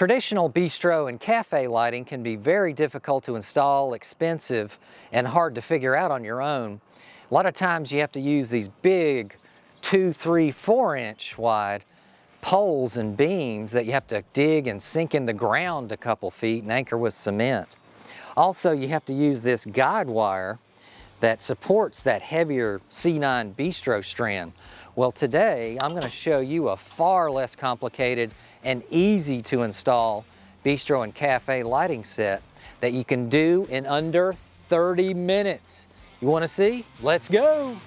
Traditional bistro and cafe lighting can be very difficult to install, expensive, and hard to figure out on your own. A lot of times you have to use these big 2, 3, 4-inch wide poles and beams that you have to dig and sink in the ground a couple feet and anchor with cement. Also, you have to use this guide wire that supports that heavier C9 bistro strand. Well, today I'm going to show you a far less complicated and easy to install bistro and cafe lighting set that you can do in under 30 minutes. You want to see? Let's go!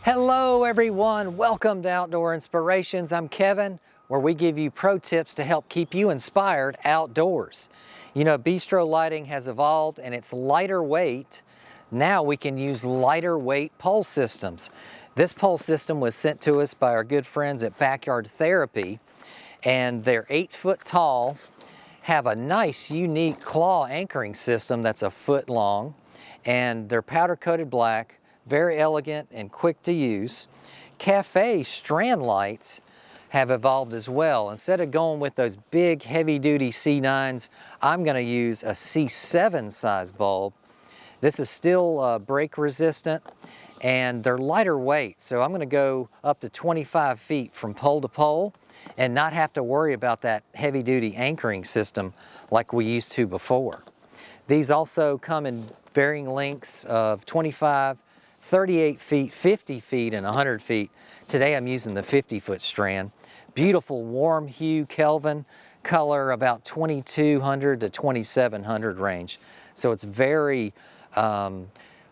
Hello everyone, welcome to Outdoor Inspirations. I'm Kevin, where we give you pro tips to help keep you inspired outdoors. You know, bistro lighting has evolved and it's lighter weight. Now we can use lighter weight pole systems. This pole system was sent to us by our good friends at Backyard Therapy, and they're 8 foot tall, have a nice unique claw anchoring system that's a foot long, and they're powder coated black, very elegant and quick to use. Cafe strand lights have evolved as well. Instead of going with those big heavy duty C9s, I'm going to use a C7 size bulb. This is still break resistant and they're lighter weight, so I'm going to go up to 25 feet from pole to pole and not have to worry about that heavy duty anchoring system like we used to before. These also come in varying lengths of 25, 38 feet, 50 feet, and 100 feet. Today I'm using the 50-foot strand. Beautiful warm hue Kelvin color, about 2200 to 2700 range. So it's very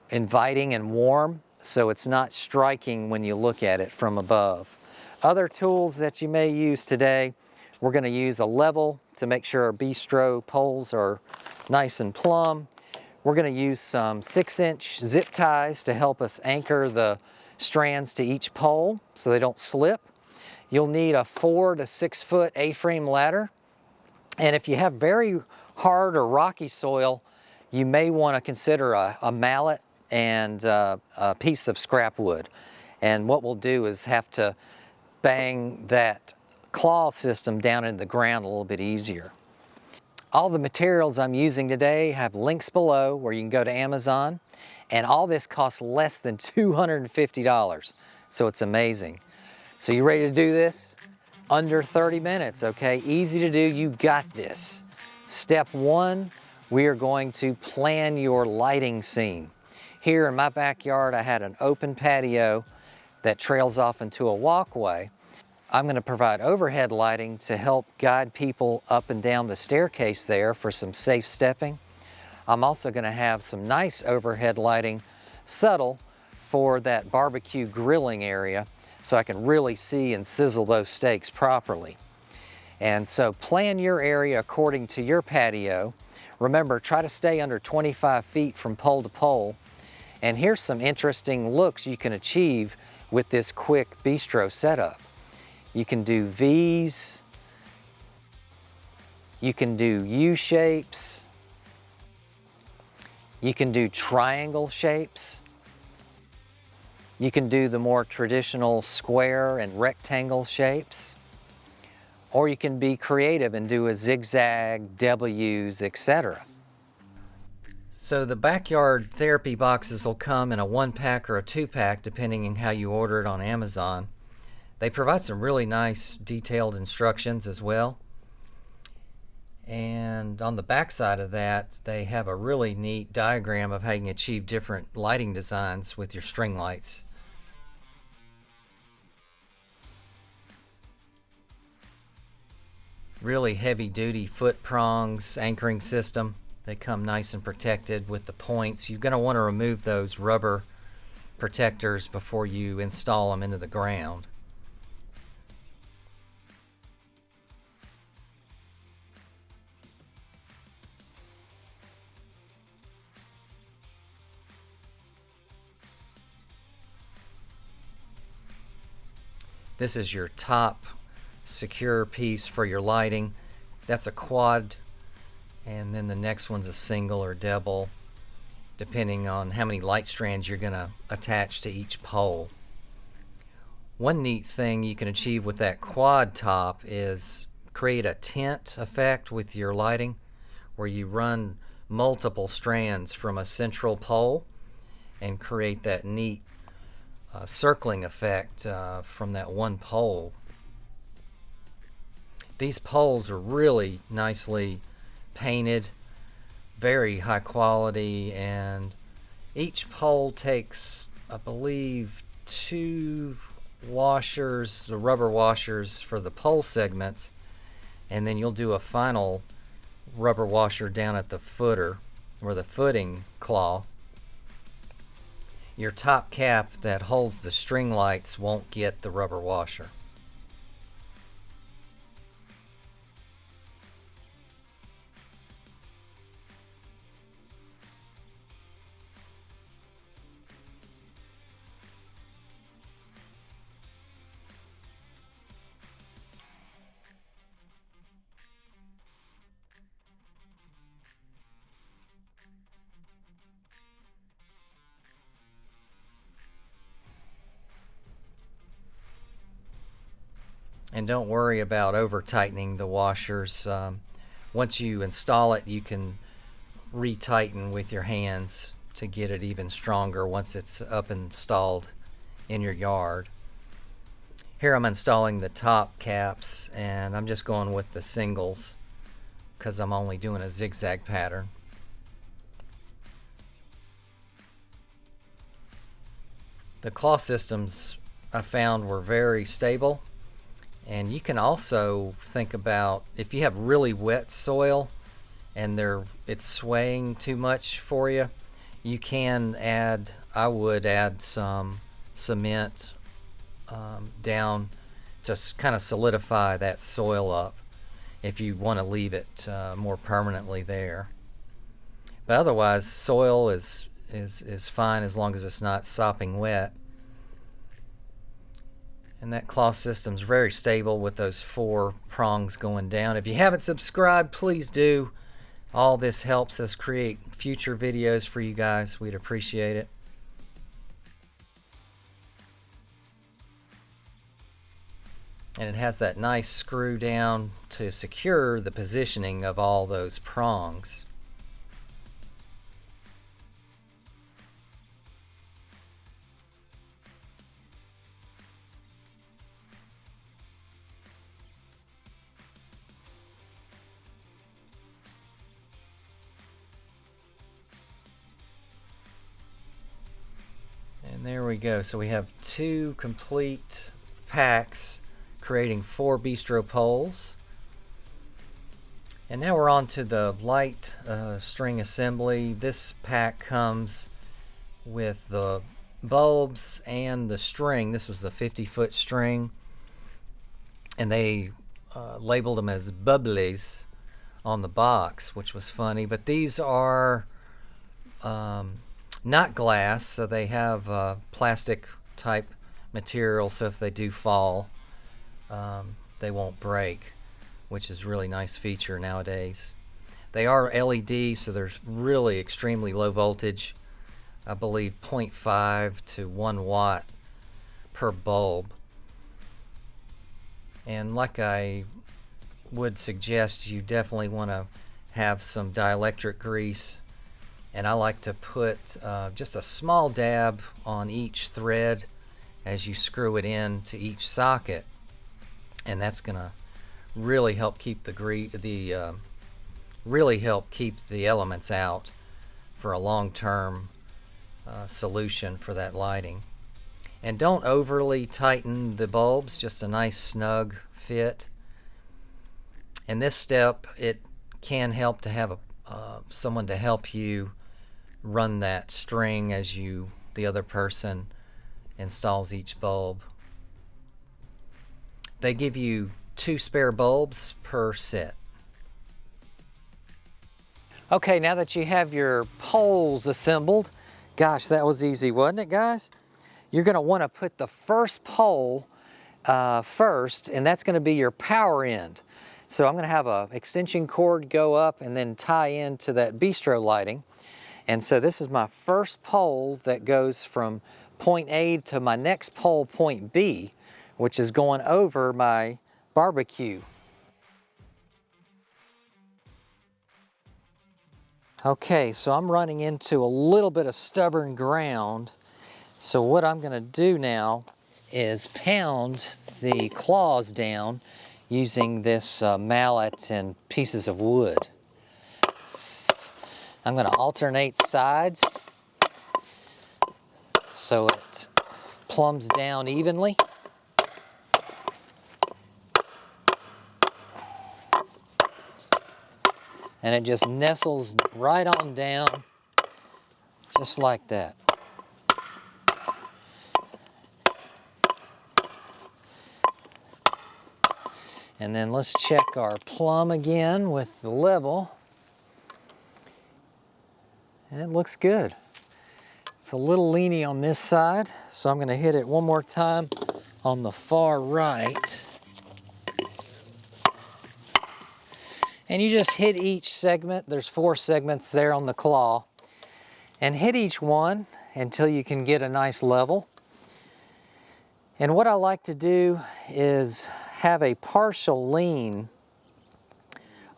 inviting and warm, so it's not striking when you look at it from above. Other tools that you may use today, we're going to use a level to make sure our bistro poles are nice and plumb. We're going to use some 6-inch zip ties to help us anchor the strands to each pole so they don't slip. You'll need a 4 to 6 foot A-frame ladder. And if you have very hard or rocky soil, you may want to consider a mallet and a piece of scrap wood. And what we'll do is have to bang that claw system down in the ground a little bit easier. All the materials I'm using today have links below where you can go to Amazon, and all this costs less than $250, so it's amazing. So you ready to do this? Under 30 minutes, okay? Easy to do, you got this. Step 1, we are going to plan your lighting scene. Here in my backyard, I had an open patio that trails off into a walkway. I'm going to provide overhead lighting to help guide people up and down the staircase there for some safe stepping. I'm also going to have some nice overhead lighting, subtle, for that barbecue grilling area so I can really see and sizzle those steaks properly. And so plan your area according to your patio. Remember, try to stay under 25 feet from pole to pole. And here's some interesting looks you can achieve with this quick bistro setup. You can do V's, you can do U shapes, you can do triangle shapes, you can do the more traditional square and rectangle shapes, or you can be creative and do a zigzag, W's, etc. So the Backyard Therapy boxes will come in a 1-pack or a 2-pack depending on how you order it on Amazon. They provide some really nice detailed instructions as well. And on the back side of that, they have a really neat diagram of how you can achieve different lighting designs with your string lights. Really heavy duty foot prongs anchoring system. They come nice and protected with the points. You're going to want to remove those rubber protectors before you install them into the ground. This is your top secure piece for your lighting. That's a quad, and then the next one's a single or double. depending on how many light strands you're going to attach to each pole. One neat thing you can achieve with that quad top is create a tent effect with your lighting, where you run multiple strands from a central pole and create that neat circling effect from that one pole. These poles are really nicely painted, very high quality, and each pole takes, I believe, 2 washers, the rubber washers for the pole segments, and then you'll do a final rubber washer down at the footer, or the footing claw. Your top cap that holds the string lights won't get the rubber washer. And don't worry about over tightening the washers. Once you install it, you can retighten with your hands to get it even stronger once it's up installed in your yard. Here I'm installing the top caps, and I'm just going with the singles because I'm only doing a zigzag pattern. The claw systems I found were very stable. And you can also think about if you have really wet soil and it's swaying too much for you, you can add, I would add some cement down to kind of solidify that soil up if you want to leave it more permanently there. But otherwise, soil is fine as long as it's not sopping wet. And that claw system's very stable with those 4 prongs going down. If you haven't subscribed, please do. All this helps us create future videos for you guys. We'd appreciate it. And it has that nice screw down to secure the positioning of all those prongs. And there we go. So we have 2 complete packs creating 4 Bistro poles. And now we're on to the light string assembly. This pack comes with the bulbs and the string. This was the 50-foot string. And they labeled them as bubblies on the box, which was funny. But these are not glass, so they have plastic type material, so if they do fall, they won't break, which is a really nice feature nowadays. They are LED, so they're really extremely low voltage. I believe 0.5 to 1 watt per bulb. And like I would suggest, you definitely want to have some dielectric grease. And I like to put just a small dab on each thread as you screw it in to each socket, and that's gonna really help keep the elements out for a long-term solution for that lighting. And don't overly tighten the bulbs, just a nice snug fit. And this step, it can help to have someone to help you run that string as the other person installs each bulb. They give you 2 spare bulbs per set. Okay, now that you have your poles assembled, gosh, that was easy, wasn't it, guys? You're going to want to put the first pole first, and that's going to be your power end. So I'm going to have an extension cord go up and then tie into that Bistro lighting. And so this is my first pole that goes from point A to my next pole, point B, which is going over my barbecue. Okay, so I'm running into a little bit of stubborn ground. So what I'm gonna do now is pound the claws down using this mallet and pieces of wood. I'm gonna alternate sides so it plumbs down evenly. And it just nestles right on down, just like that. And then let's check our plumb again with the level. And it looks good. It's a little leany on this side, so I'm gonna hit it one more time on the far right. And you just hit each segment. There's 4 segments there on the claw. And hit each one until you can get a nice level. And what I like to do is have a partial lean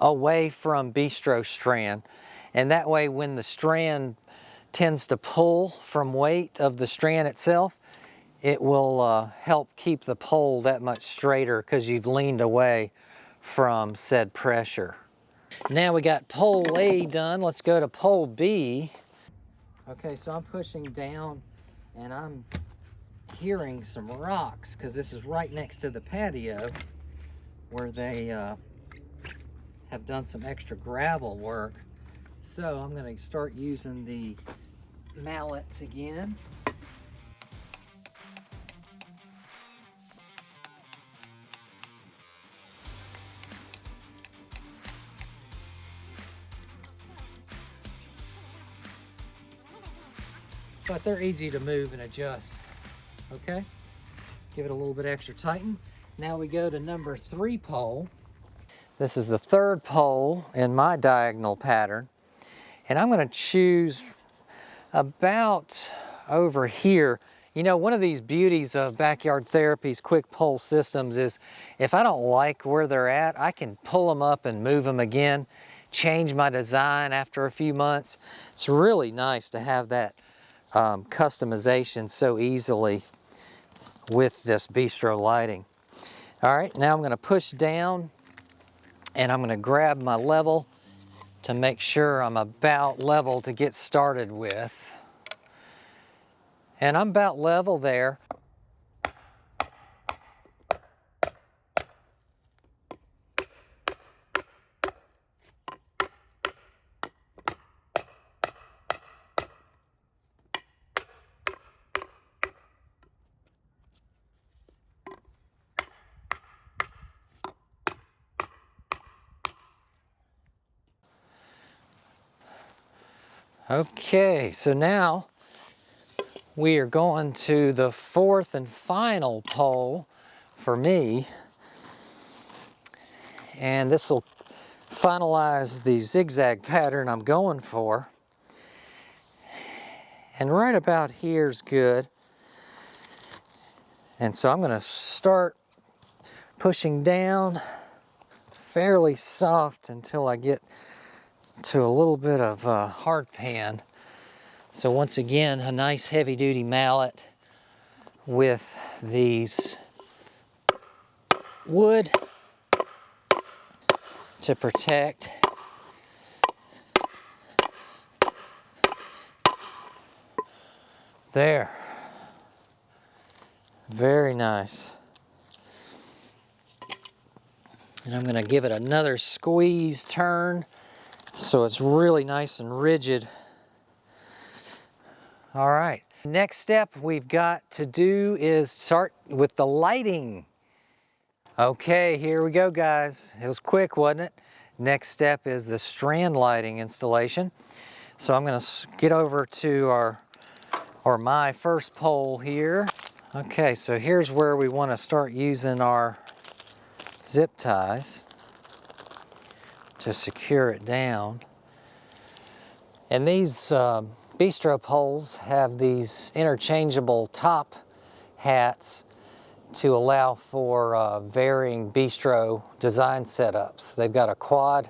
away from Bistro strand. And that way when the strand tends to pull from weight of the strand itself, it will help keep the pole that much straighter because you've leaned away from said pressure. Now we got pole A done. Let's go to pole B. Okay, so I'm pushing down and I'm hearing some rocks because this is right next to the patio where they have done some extra gravel work. So I'm going to start using the mallet again. But they're easy to move and adjust. Okay, give it a little bit extra tighten. Now we go to number 3 pole. This is the 3rd pole in my diagonal pattern. And I'm gonna choose about over here. You know, one of these beauties of Backyard Therapy's quick pole systems is if I don't like where they're at, I can pull them up and move them again, change my design after a few months. It's really nice to have that customization so easily with this Bistro lighting. All right, now I'm gonna push down and I'm gonna grab my level to make sure I'm about level to get started with. And I'm about level there. Okay, so now we are going to the 4th and final pole for me. And this will finalize the zigzag pattern I'm going for. And right about here's good. And so I'm going to start pushing down fairly soft until I get to a little bit of hard pan. So once again, a nice heavy duty mallet with these wood to protect. There. Very nice. And I'm going to give it another squeeze turn so it's really nice and rigid. All right. Next step we've got to do is start with the lighting. Okay, here we go, guys. It was quick, wasn't it? Next step is the strand lighting installation. So I'm going to get over to my first pole here. Okay, so here's where we want to start using our zip ties to secure it down. And these Bistro poles have these interchangeable top hats to allow for varying Bistro design setups. They've got a quad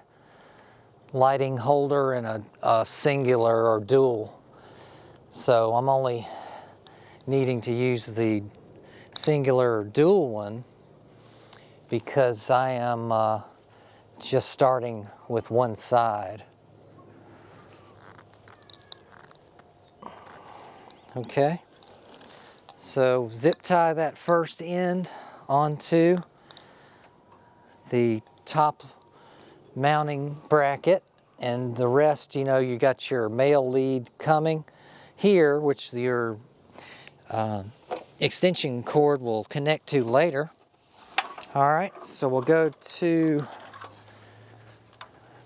lighting holder and a singular or dual. So I'm only needing to use the singular or dual one because I am just starting with one side. Okay, so zip tie that first end onto the top mounting bracket, and the rest, you know, you got your male lead coming here, which your extension cord will connect to later. All right, so we'll go to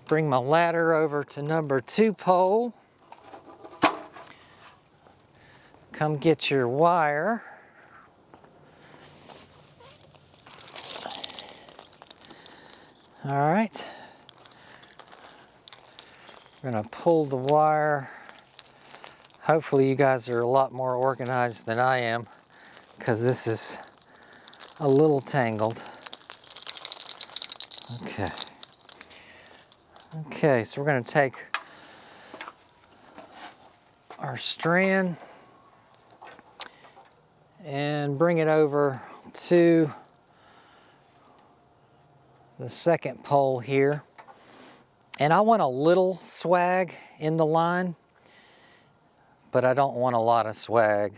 bring my ladder over to number 2 pole. Come get your wire. All right. We're gonna pull the wire. Hopefully you guys are a lot more organized than I am, because this is a little tangled. Okay. Okay, so we're gonna take our strand and bring it over to the second pole here. And I want a little swag in the line, but I don't want a lot of swag.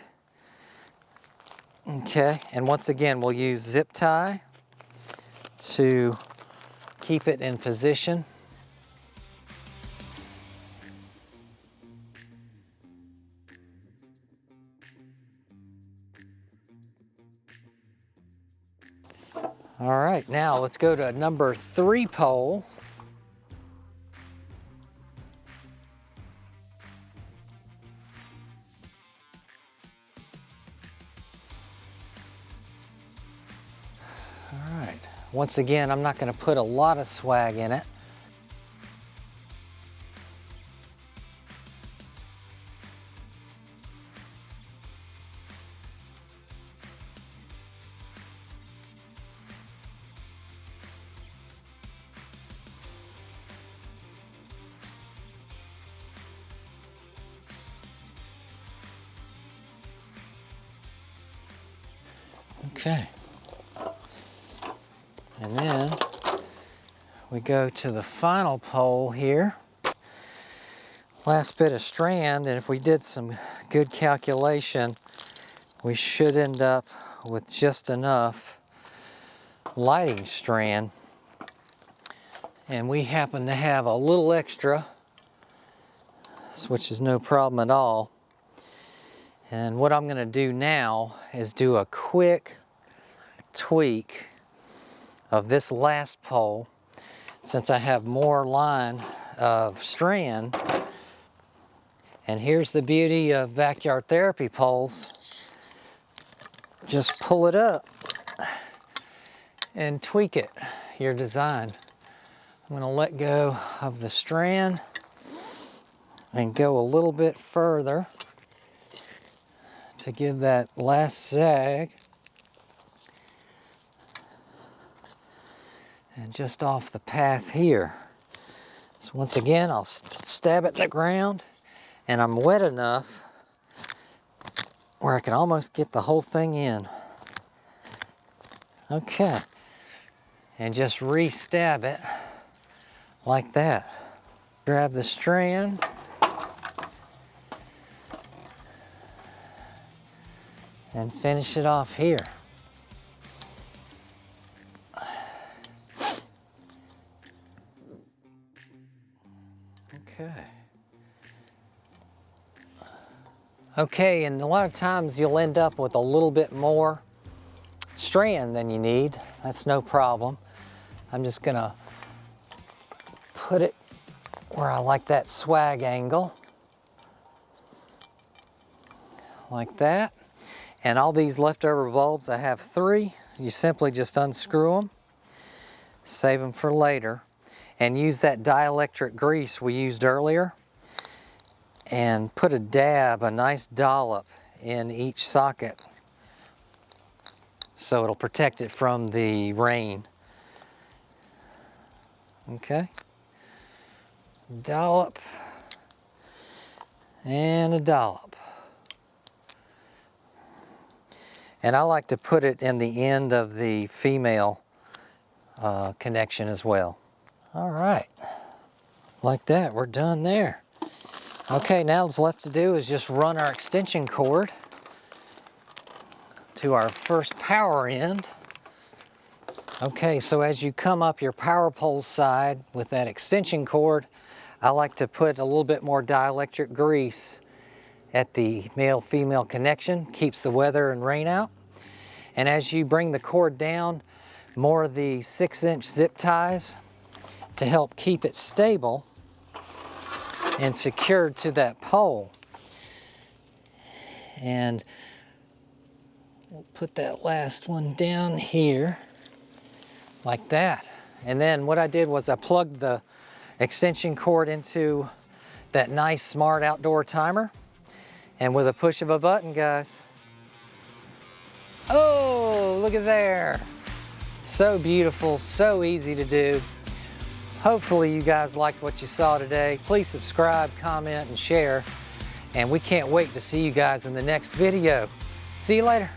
Okay, and once again, we'll use zip tie to keep it in position. All right, now let's go to number 3 pole. All right, once again, I'm not going to put a lot of swag in it. Okay, and then we go to the final pole here. Last bit of strand, and if we did some good calculation, we should end up with just enough lighting strand. And we happen to have a little extra, which is no problem at all. And what I'm going to do now is do a quick tweak of this last pole, since I have more line of strand. And here's the beauty of backyard therapy poles. Just pull it up and tweak it, your design. I'm going to let go of the strand and go a little bit further to give that last sag. And just off the path here. So once again, I'll stab it in the ground, and I'm wet enough where I can almost get the whole thing in. Okay, and just re-stab it like that. Grab the strand, and finish it off here. Okay, and a lot of times you'll end up with a little bit more strand than you need. That's no problem. I'm just gonna put it where I like that swag angle. Like that. And all these leftover bulbs, I have 3. You simply just unscrew them, save them for later, and use that dielectric grease we used earlier. and put a dab, a nice dollop in each socket so it'll protect it from the rain. Okay. Dollop and a dollop. And I like to put it in the end of the female connection as well. All right, like that, we're done there. Okay, now what's left to do is just run our extension cord to our first power end. Okay, so as you come up your power pole side with that extension cord, I like to put a little bit more dielectric grease at the male-female connection, keeps the weather and rain out. And as you bring the cord down, more of the 6-inch zip ties to help keep it stable and secured to that pole. And we'll put that last one down here like that. And then what I did was I plugged the extension cord into that nice smart outdoor timer, and with a push of a button, guys, oh, look at there. So beautiful, so easy to do. Hopefully you guys liked what you saw today. Please subscribe, comment, and share. And we can't wait to see you guys in the next video. See you later.